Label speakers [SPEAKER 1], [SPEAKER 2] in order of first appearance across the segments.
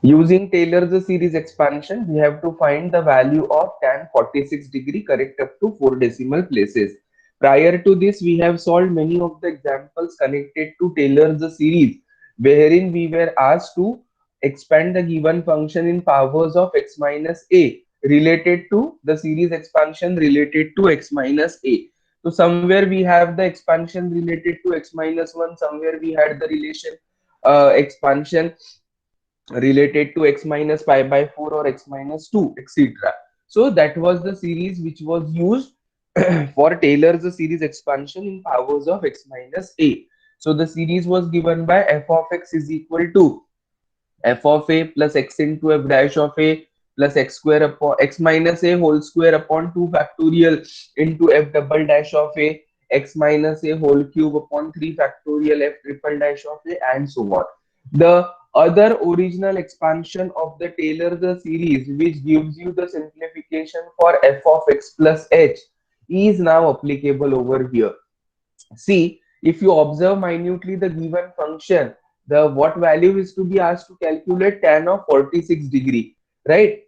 [SPEAKER 1] Using Taylor's series expansion, we have to find the value of tan 46 degree correct up to 4 decimal places. Prior to this, we have solved many of the examples connected to Taylor's series, wherein we were asked to expand the given function in powers of x minus a related to the series expansion related to x minus a. So somewhere we have the expansion related to x minus 1, somewhere we had the relation expansion related to x minus pi by 4 or x minus 2, etc. So that was the series which was used for Taylor's series expansion in powers of x minus a. So the series was given by f of x is equal to f of a plus x into f dash of a plus x square upon x minus a whole square upon 2 factorial into f double dash of a x minus a whole cube upon 3 factorial f triple dash of a and so on. The other original expansion of the Taylor's series which gives you the simplification for f of x plus h is now applicable over here. See, if you observe minutely the given function, the what value is to be asked to calculate tan of 46 degree, right?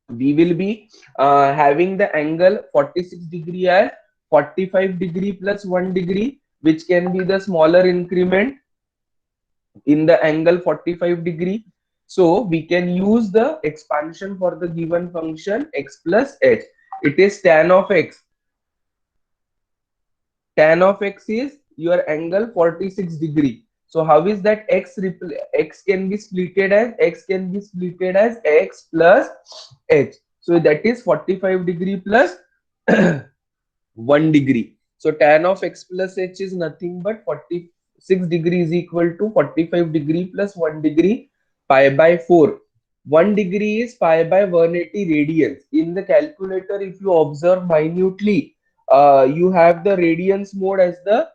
[SPEAKER 1] We will be having the angle 46 degree as 45 degree plus 1 degree, which can be the smaller increment in the angle 45 degree. So we can use the expansion for the given function x plus h. It is tan of x. Tan of x is your angle 46 degree. So how is that x can be splitted as x plus h. So that is 45 degree plus 1 degree. So tan of x plus h is nothing but 46 degree is equal to 45 degree plus 1 degree pi by 4. 1 degree is pi by 180 radians. In the calculator, if you observe minutely, you have the radians mode as the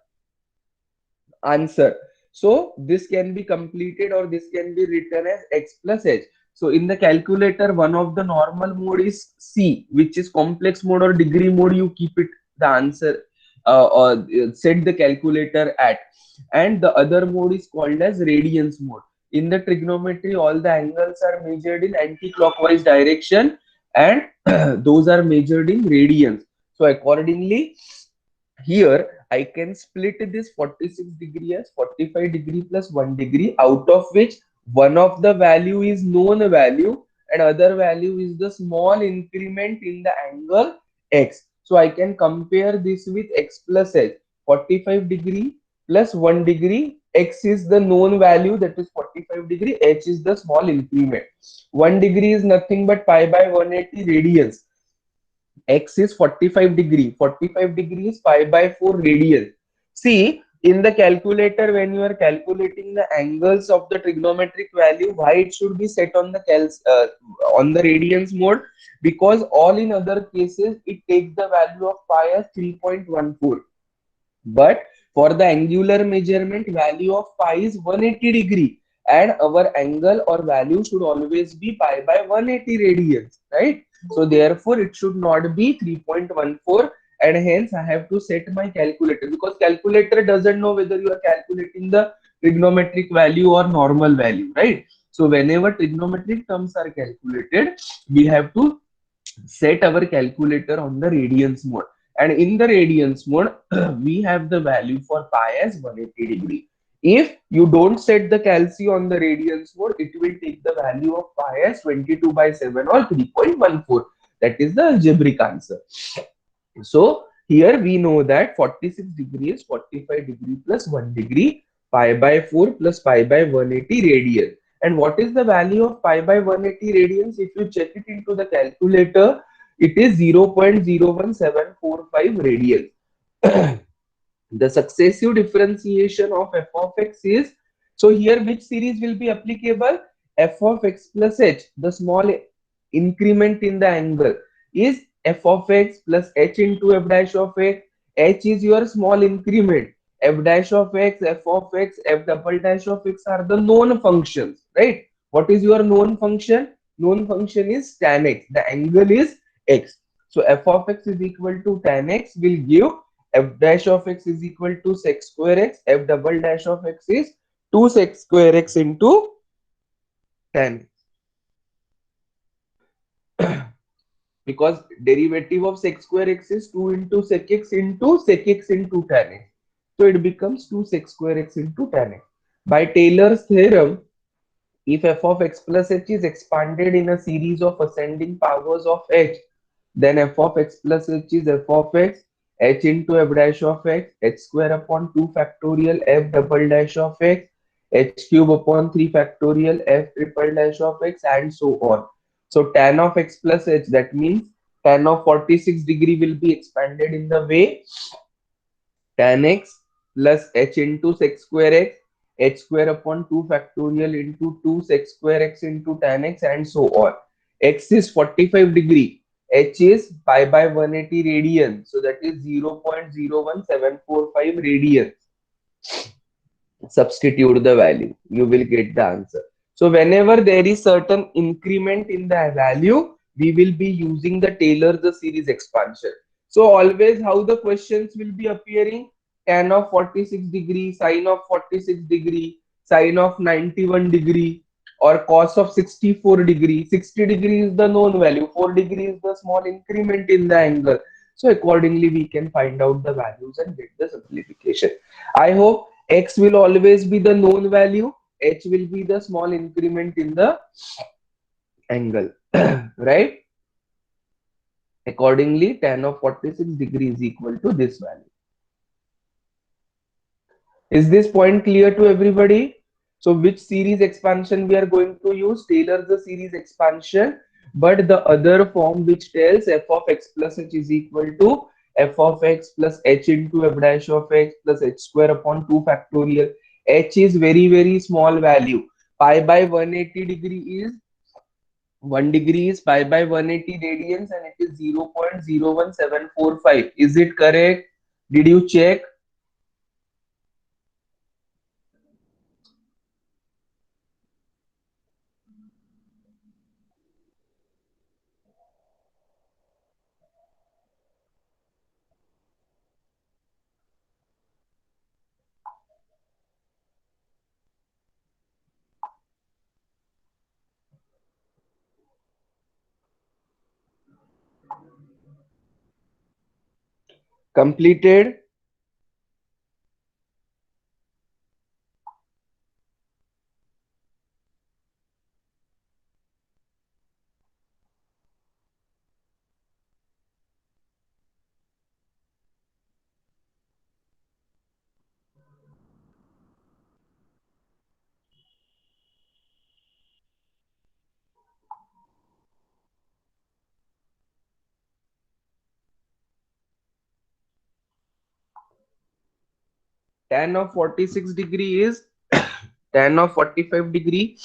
[SPEAKER 1] answer. So this can be completed or this can be written as x plus h. So in the calculator, one of the normal mode is C, which is complex mode or degree mode. You keep it the answer or set the calculator at, and the other mode is called as radians mode. In the trigonometry, all the angles are measured in anti-clockwise direction, and those are measured in radians. So accordingly, here I can split this 46 degree as 45 degree plus 1 degree, out of which one of the value is known value and other value is the small increment in the angle x. So I can compare this with x plus h. 45 degree plus 1 degree, x is the known value, that is 45 degree, h is the small increment. 1 degree is nothing but pi by 180 radians. X is 45 degree. 45 degrees pi by 4 radian. See, in the calculator, when you are calculating the angles of the trigonometric value, why it should be set on the on the radians mode? Because all in other cases it takes the value of pi as 3.14. But for the angular measurement, value of pi is 180 degree, and our angle or value should always be pi by 180 radians, right? So therefore it should not be 3.14, and hence I have to set my calculator, because calculator doesn't know whether you are calculating the trigonometric value or normal value, right? So whenever trigonometric terms are calculated, we have to set our calculator on the radians mode, and in the radians mode we have the value for pi as 180 degree. If you don't set the calci on the radians mode, it will take the value of pi as 22 by 7 or 3.14. That is the algebraic answer. So here we know that 46 degree is 45 degree plus 1 degree, pi by 4 plus pi by 180 radian. And what is the value of pi by 180 radians? If you check it into the calculator, it is 0.01745 radian. The successive differentiation of f of x is, so here which series will be applicable? F of x plus h, the small increment in the angle, is f of x plus h into f dash of x. H is your small increment. F dash of x, f of x, f double dash of x are the known functions, right? What is your known function? Known function is tan x. The angle is x. So f of x is equal to tan x will give f dash of x is equal to sec square x. F double dash of x is 2 sec square x into tan. Because derivative of sec square x is 2 into sec x into tan x. So it becomes 2 sec square x into tan x. By Taylor's theorem, if f of x plus h is expanded in a series of ascending powers of h, then f of x plus h is f of x, h into f dash of x, h square upon 2 factorial f double dash of x, h cube upon 3 factorial f triple dash of x, and so on. So tan of x plus h, that means tan of 46 degree will be expanded in the way tan x plus h into sec square x, h square upon 2 factorial into 2 sec square x into tan x, and so on. X is 45 degree, h is pi by 180 radian, so that is 0.01745 radian. Substitute the value, you will get the answer. So whenever there is certain increment in the value, we will be using the Taylor the series expansion. So always how the questions will be appearing: tan of 46 degree, sine of 46 degree, sine of 91 degree, or cos of 64 degree. 60 degree is the known value, 4 degree is the small increment in the angle. So accordingly we can find out the values and get the simplification. I hope x will always be the known value, h will be the small increment in the angle. Right? Accordingly, tan of 46 degree is equal to this value. Is this point clear to everybody? So which series expansion we are going to use? Taylor's the series expansion, but the other form which tells f of x plus h is equal to f of x plus h into f dash of x plus h square upon 2 factorial. H is very, very small value. Pi by 180 degree is 1 degree is pi by 180 radians, and it is 0.01745. Is it correct? Did you check? Completed? Tan of 46 degree is tan of 45 degree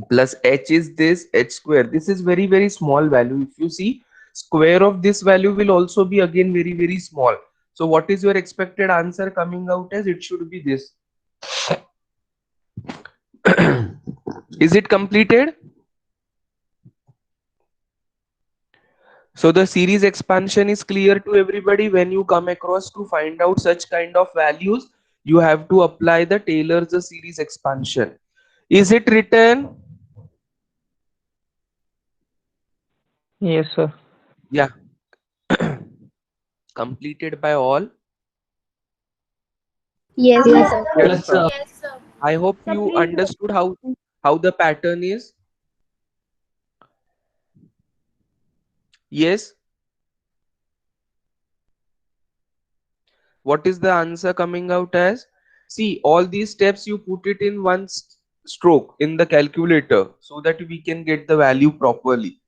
[SPEAKER 1] plus h is this h square. This is very, very small value. If you see, square of this value will also be again very, very small. So what is your expected answer coming out as? It should be this. Is it completed? So the series expansion is clear to everybody. When you come across to find out such kind of values, you have to apply the Taylor's series expansion. Is it written?
[SPEAKER 2] Yes, sir.
[SPEAKER 1] Yeah. Completed by all.
[SPEAKER 3] Yes,
[SPEAKER 4] Yes,
[SPEAKER 3] sir.
[SPEAKER 4] sir.
[SPEAKER 1] Yes,
[SPEAKER 5] Yes,
[SPEAKER 1] sir.
[SPEAKER 5] sir.
[SPEAKER 1] I hope
[SPEAKER 4] Sir,
[SPEAKER 1] you
[SPEAKER 4] please.
[SPEAKER 1] understood how the pattern is. Yes. What is the answer coming out as? See, all these steps you put it in one stroke in the calculator so that we can get the value properly.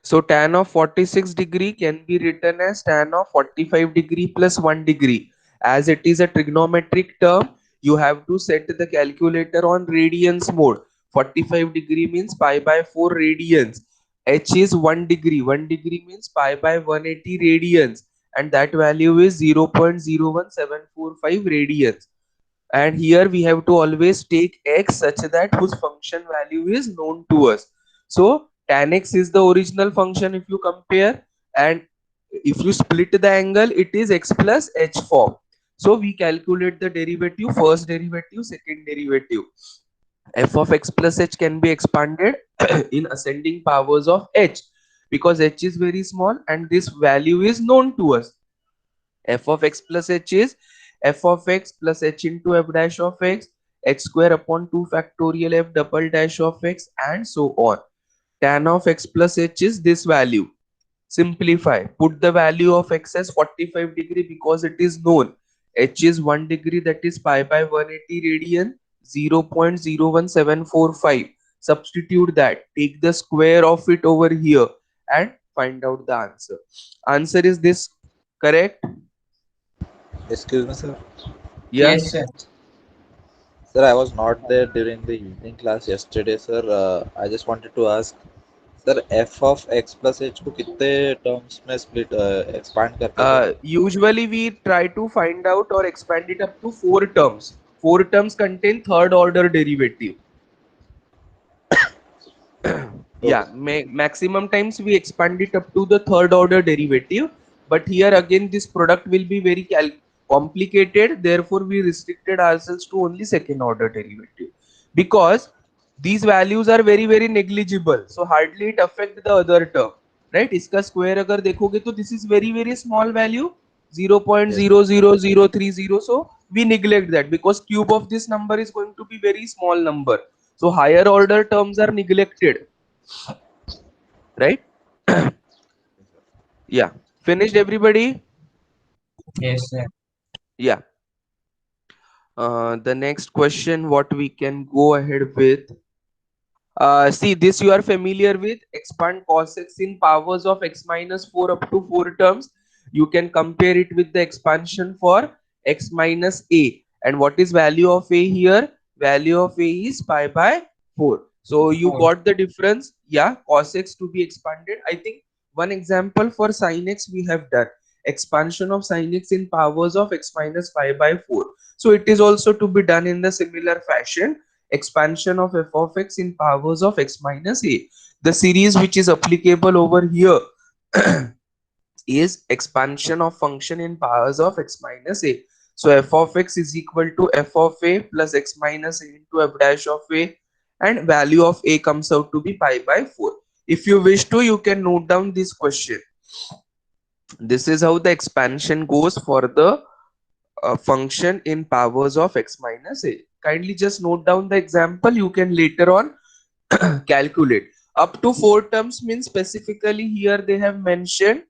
[SPEAKER 1] So tan of 46 degree can be written as tan of 45 degree plus 1 degree. As it is a trigonometric term, you have to set the calculator on radians mode. 45 degree means pi by 4 radians. H is 1 degree. 1 degree means pi by 180 radians. And that value is 0.01745 radians. And here we have to always take x such that whose function value is known to us. So tan x is the original function if you compare, and if you split the angle, it is x plus h form. So we calculate the derivative, first derivative, second derivative. F of x plus h can be expanded in ascending powers of h, because h is very small and this value is known to us. F of x plus h is f of x plus h into f dash of x, h square upon 2 factorial f double dash of x, and so on. Tan of x plus h is this value. Simplify, put the value of x as 45 degree because it is known. H is 1 degree, that is pi by 180 radian, 0.01745. Substitute that, take the square of it over here and find out the answer. Answer is this, correct?
[SPEAKER 3] Excuse me, sir.
[SPEAKER 1] Yeah.
[SPEAKER 2] Yes, sir.
[SPEAKER 3] Sir, I was not there during the evening class yesterday, sir. I just wanted to ask, sir, f of x plus h को कितने terms में split expand करते हैं, sir?
[SPEAKER 1] Usually we try to find out or expand it up to 4 terms. 4 terms contain third order derivative.
[SPEAKER 3] Okay.
[SPEAKER 1] Yeah, maximum times we expand it up to the third order derivative, but here again this product will be very complicated, therefore we restricted ourselves to only second order derivative, because these values are very negligible, so hardly it affect the other term, right? Iska square agar dekhoge to this is very small value,
[SPEAKER 3] Yes.
[SPEAKER 1] 0.00030, so we neglect that because cube of this number is going to be very small number, so higher order terms are neglected, right? Yeah, finished everybody?
[SPEAKER 2] Yes, sir.
[SPEAKER 1] Yeah. The next question what we can go ahead with, see this you are familiar with, expand cos x in powers of x minus 4 up to 4 terms. You can compare it with the expansion for x minus a, and what is value of a here? Value of a is pi by 4. So you
[SPEAKER 2] Four.
[SPEAKER 1] got the difference. Yeah, cos x to be expanded. I think one example for sin x we have done, expansion of sin x in powers of x minus pi by 4. So it is also to be done in the similar fashion, expansion of f of x in powers of x minus a. The series which is applicable over here is expansion of function in powers of x minus a. So f of x is equal to f of a plus x minus a into f dash of a, and value of a comes out to be pi by 4. If you wish to, you can note down this question. This is how the expansion goes for the function in powers of x minus a. Kindly just note down the example, you can later on calculate. Up to 4 terms means specifically here they have mentioned,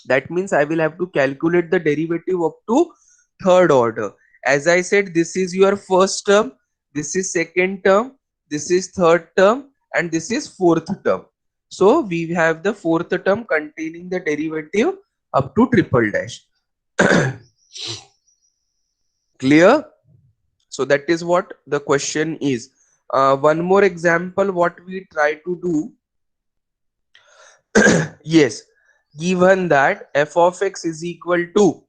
[SPEAKER 1] that means I will have to calculate the derivative up to third order. As I said, this is your first term, this is second term, this is third term, and this is fourth term. So we have the fourth term containing the derivative up to triple dash. Clear? So that is what the question is. One more example what we try to do. Yes, given that f of x is equal to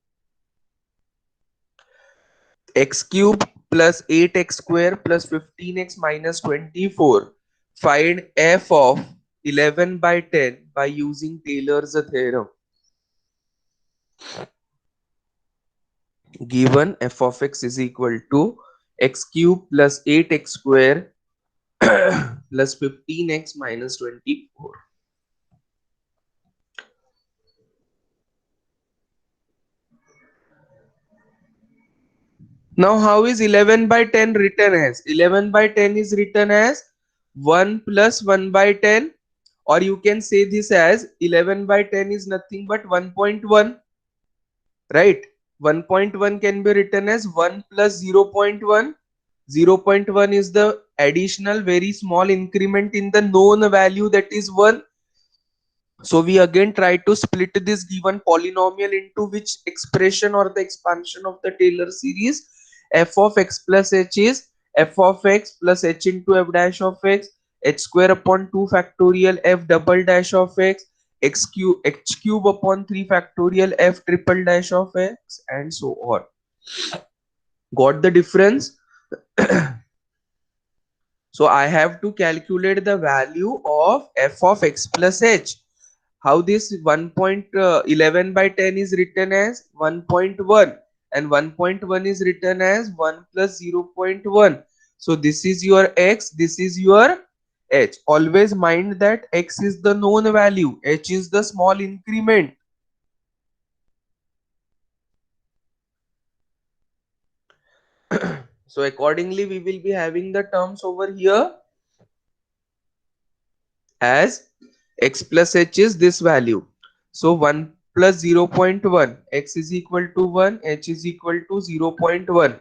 [SPEAKER 1] x cube plus 8x square plus 15x minus 24, find f of 11 by 10 by using Taylor's theorem. Given f of x is equal to x cube plus 8x square plus 15x minus 24. Now how is 11 by 10 written as? 11 by 10 is written as 1 plus 1 by 10, or you can say this as 11 by 10 is nothing but 1.1, right? 1.1 can be written as 1 plus 0.1. 0.1 is the additional very small increment in the known value, that is 1. So we again try to split this given polynomial into which expression or the expansion of the Taylor series. F of x plus h is f of x plus h into f dash of x, h square upon 2 factorial f double dash of x, x cube upon 3 factorial f triple dash of x, and so on. Got the difference? So I have to calculate the value of f of x plus h. how this 1.11 by 10 is written as 1.1 and 1.1 is written as 1 plus 0.1. So this is your x, this is your h. Always mind that x is the known value, h is the small increment. So accordingly we will be having the terms over here as x plus h is this value. So 1 plus 0.1, x is equal to 1, h is equal to 0.1.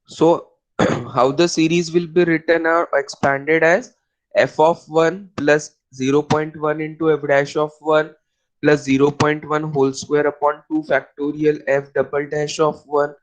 [SPEAKER 1] So how the series will be written or expanded as f of 1 plus 0.1 into f dash of 1 plus 0.1 whole square upon 2 factorial f double dash of 1,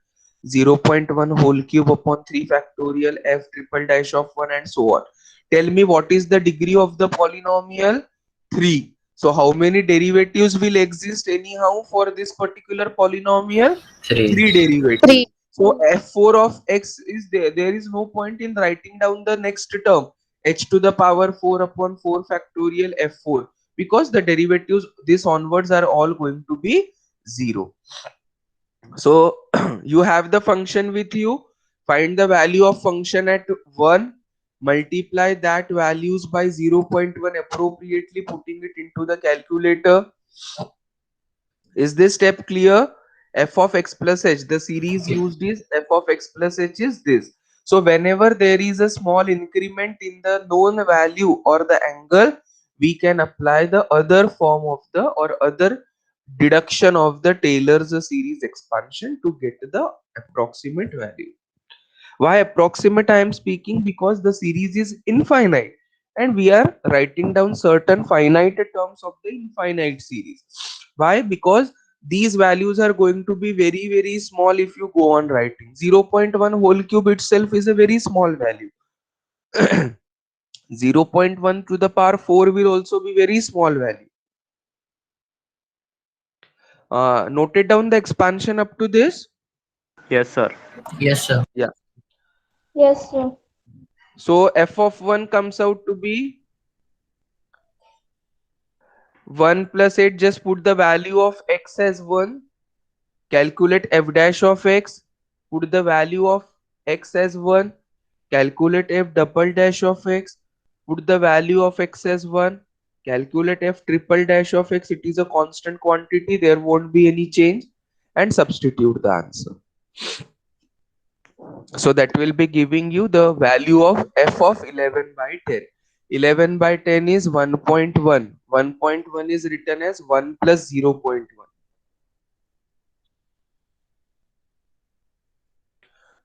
[SPEAKER 1] 0.1 whole cube upon 3 factorial f triple dash of 1, and so on. Tell me what is the degree of the polynomial? 3. So how many derivatives will exist anyhow for this particular polynomial?
[SPEAKER 2] 3.
[SPEAKER 1] 3 derivatives.
[SPEAKER 4] 3.
[SPEAKER 1] So f4 of x is there. There is no point in writing down the next term h to the power 4 upon 4 factorial f4, because the derivatives this onwards are all going to be 0. So you have the function with you. Find the value of function at 1. Multiply that values by 0.1 appropriately, putting it into the calculator. Is this step clear? F of x plus h, the series used is f of x plus h is this. So whenever there is a small increment in the known value or the angle, we can apply the other form of the or other deduction of the Taylor's series expansion to get the approximate value. Why approximate I am speaking? Because the series is infinite and we are writing down certain finite terms of the infinite series. Why? Because these values are going to be very small if you go on writing. 0.1 whole cube itself is a very small value. 0.1 to the power 4 will also be very small value. Noted down the expansion up to this.
[SPEAKER 5] Yes, sir.
[SPEAKER 2] Yes, sir.
[SPEAKER 1] Yeah.
[SPEAKER 4] Yes, sir.
[SPEAKER 1] So f of 1 comes out to be 1 plus 8. Just put the value of x as 1. Calculate f dash of x. Put the value of x as 1. Calculate f double dash of x. Put the value of x as 1. Calculate f triple dash of x. It is a constant quantity. There won't be any change. And substitute the answer. So that will be giving you the value of f of 11 by 10. 11 by 10 is 1.1. 1.1 is written as 1 plus 0.1.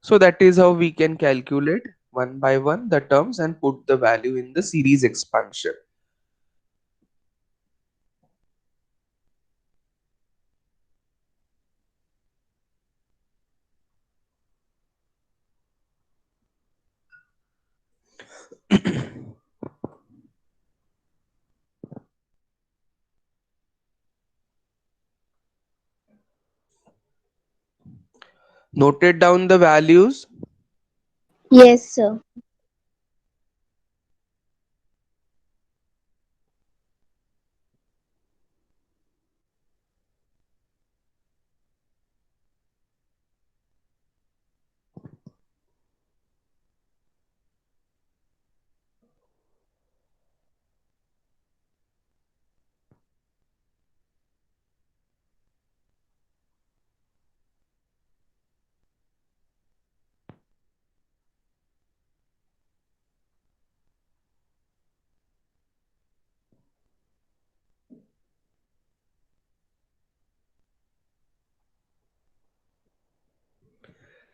[SPEAKER 1] So that is how we can calculate one by one the terms and put the value in the series expansion. Noted down the values.
[SPEAKER 4] Yes, sir.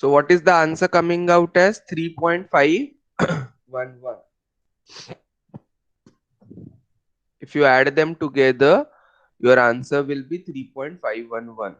[SPEAKER 1] So what is the answer coming out as? 3.511. If you add them together, your answer will be 3.511.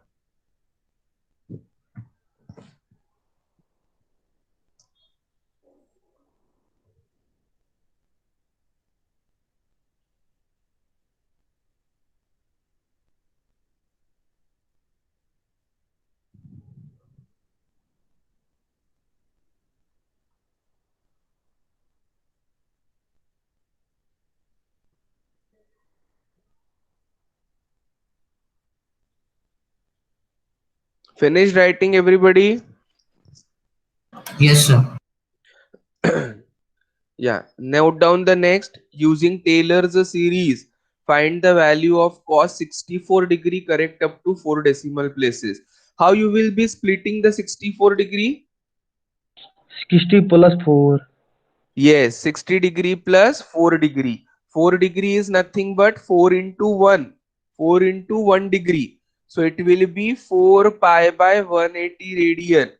[SPEAKER 1] Finished writing, everybody?
[SPEAKER 2] Yes, sir.
[SPEAKER 1] Yeah, note down the next. Using Taylor's series, find the value of cos 64 degree correct up to 4 decimal places. How you will be splitting the 64 degree?
[SPEAKER 5] 60 plus 4.
[SPEAKER 1] Yes, 60 degree plus 4 degree. 4 degree is nothing but 4 into 1. 4 into 1 degree. So it will be 4 pi by 180 radian.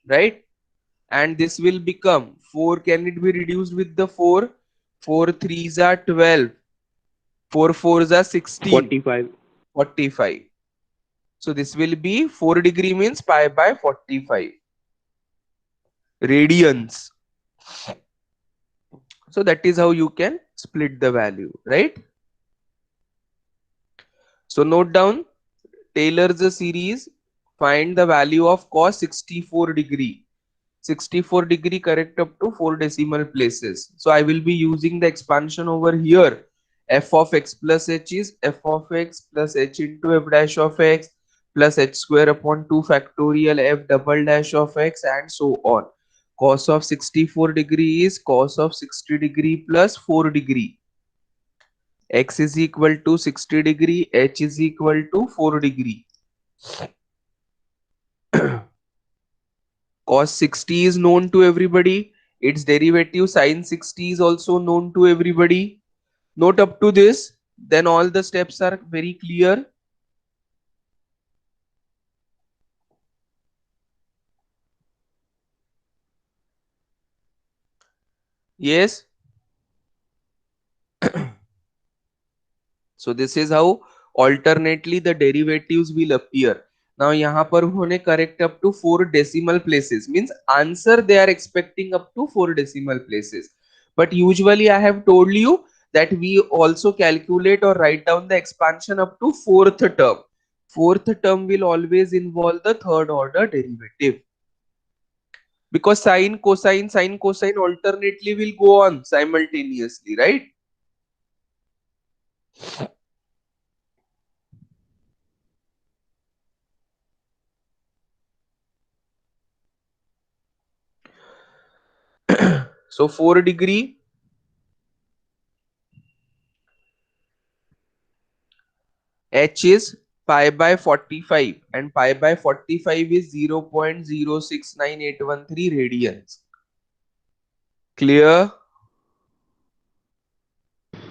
[SPEAKER 1] Right? And this will become 4. Can it be reduced with the 4? 4 3s are 12. 4 4s are 16.
[SPEAKER 5] 45.
[SPEAKER 1] 45. So this will be 4 degree means pi by 45 radians. So that is how you can split the value, right? So note down Taylor's series, find the value of cos 64 degree. 64 degree correct up to 4 decimal places. So I will be using the expansion over here. F of x plus h is f of x plus h into f dash of x plus h square upon 2 factorial f double dash of x and so on. Cos of 64 degree is cos of 60 degree plus 4 degree. X is equal to 60 degree, h is equal to 4 degree. Cos 60 is known to everybody. Its derivative sin 60 is also known to everybody. Note up to this, then all the steps are very clear. Yes. So this is how alternately the derivatives will appear. Now यहाँ पर उन्होंने correct up to 4 decimal places, means answer they are expecting up to 4 decimal places. But usually I have told you that we also calculate or write down the expansion up to 4th term. 4th term will always involve the third order derivative. Because sine, cosine alternately will go on simultaneously, right? So 4 degree h is pi by 45 and pi by 45 is 0.069813 radians. Clear?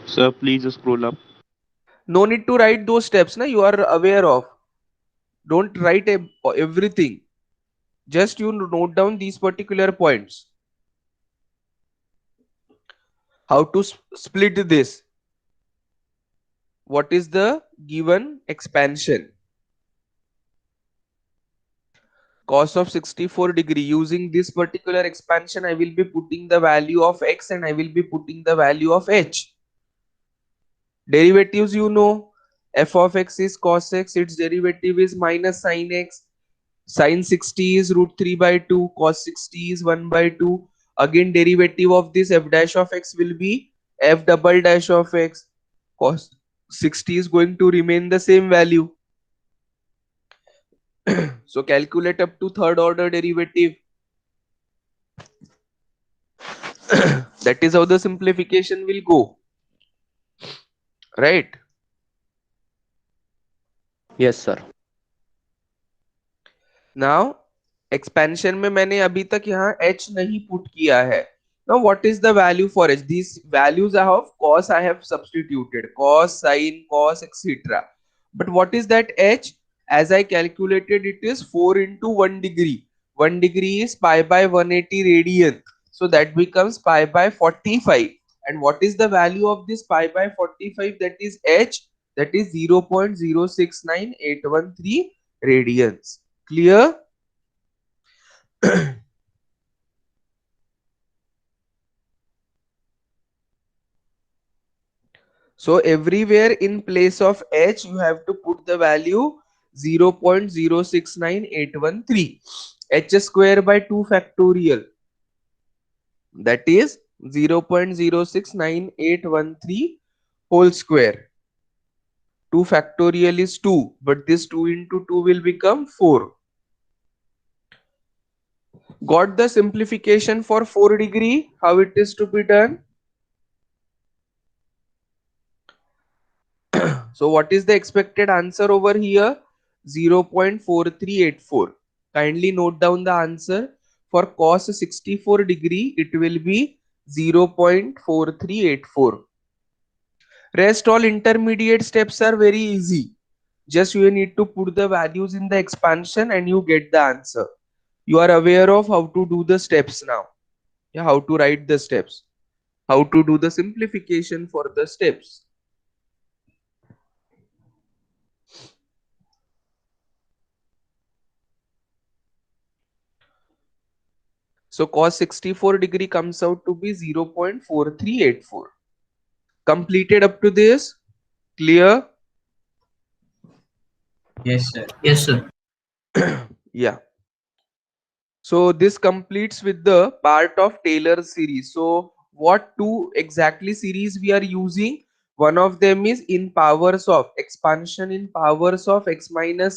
[SPEAKER 5] Sir, please scroll up.
[SPEAKER 1] No need to write those steps, na? You are aware of. Don't write everything. Just you note down these particular points. How to split this? What is the given expansion? Cos of 64 degree. Using this particular expansion, I will be putting the value of x and I will be putting the value of h. Derivatives, you know, f of x is cos x, its derivative is minus sin x. Sin 60 is root 3 by 2, cos 60 is 1 by 2. Again, derivative of this f dash of x will be f double dash of x. Cos 60 is going to remain the same value. So calculate up to third order derivative. That is how the simplification will go. Right?
[SPEAKER 5] Yes, sir.
[SPEAKER 1] Now expansion में मैंने अभी तक यहाँ h नहीं put किया है. Now what is the value for h? These values I have cos I have substituted, cos, sin, cos, etc. But what is that h? As I calculated, it is 4 into 1 degree. 1 degree is pi by 180 radian. So that becomes pi by 45. And what is the value of this pi by 45? That is h. That is 0.069813 radians. Clear? So everywhere in place of h you have to put the value 0.069813. H square by 2 factorial, that is 0.069813 whole square. 2 factorial is 2, but this 2 into 2 will become 4. Got the simplification for 4 degree, how it is to be done? So what is the expected answer over here? 0.4384. Kindly note down the answer. For cos 64 degree, it will be 0.4384. Rest all intermediate steps are very easy. Just you need to put the values in the expansion and you get the answer. You are aware of how to do the steps now. Yeah, how to write the steps. How to do the simplification for the steps. So cos 64 degree comes out to be 0.4384. Completed up to this? Clear?
[SPEAKER 2] Yes, sir. Yes, sir.
[SPEAKER 1] Yeah. So this completes with the part of Taylor series. So what two exactly series we are using? One of them is in powers of expansion in powers of x minus